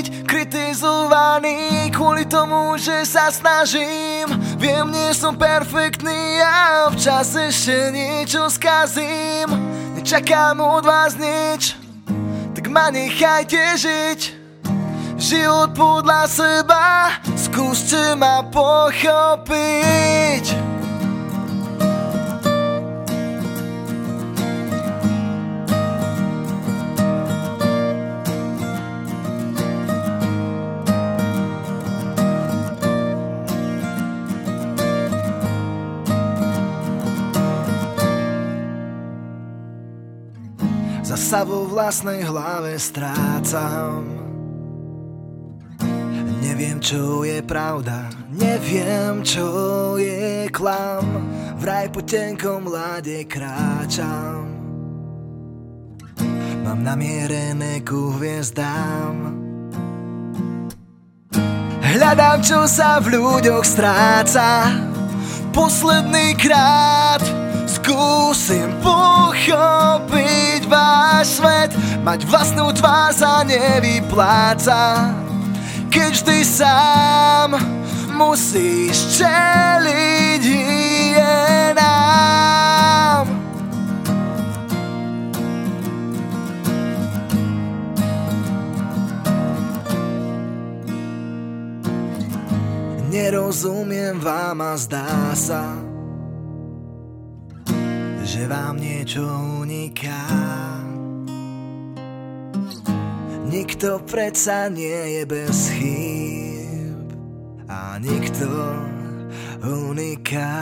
byť kritizovaný kvôli tomu, že sa snažím. Viem, nie som perfektný a občas ešte niečo skazím. Nečakám od vás nič, tak ma nechajte žiť život podľa seba, skúste ma pochopiť. Zasa vo vlastnej hlave strácam. Neviem, čo je pravda, neviem, čo je klam. Vraj po tenkom ľade kráčam. Mám namierené ku hviezdám. Hľadám, čo sa v ľuďoch stráca. Posledný krát skúsim pochopiť váš svet. Mať vlastnú tvár sa nevypláca, keď vždy sám musíš čeliť hyenám. Nerozumiem vám a zdá sa, že vám niečo uniká. Nikto predsa nie je bez chýb a nikto unikát.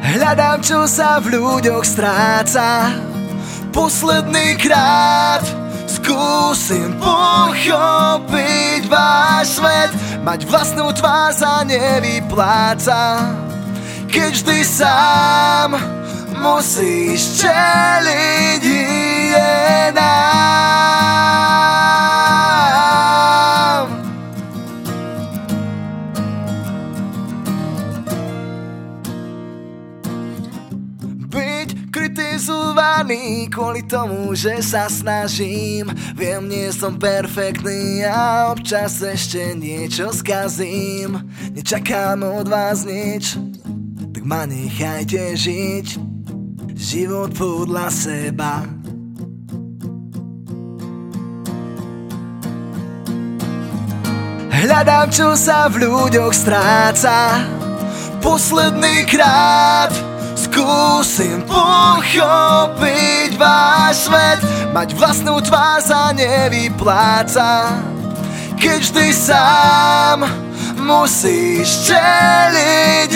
Hľadám, čo sa v ľuďoch stráca. Posledný krát skúsim pochopiť váš svet. Mať vlastnú tvár sa nevypláca, keď vždy sám musíš čeliť hyenám. Byť kritizovaný kvôli tomu, že sa snažím. Viem, nie som perfektný a občas ešte niečo skazím. Nečakám od vás nič, tak ma nechajte žiť život podľa seba. Hľadám, čo sa v ľuďoch stráca. Posledný krát skúsim pochopiť váš svet. Mať vlastnú tvár sa nevypláca, keď vždy sám musíš čeliť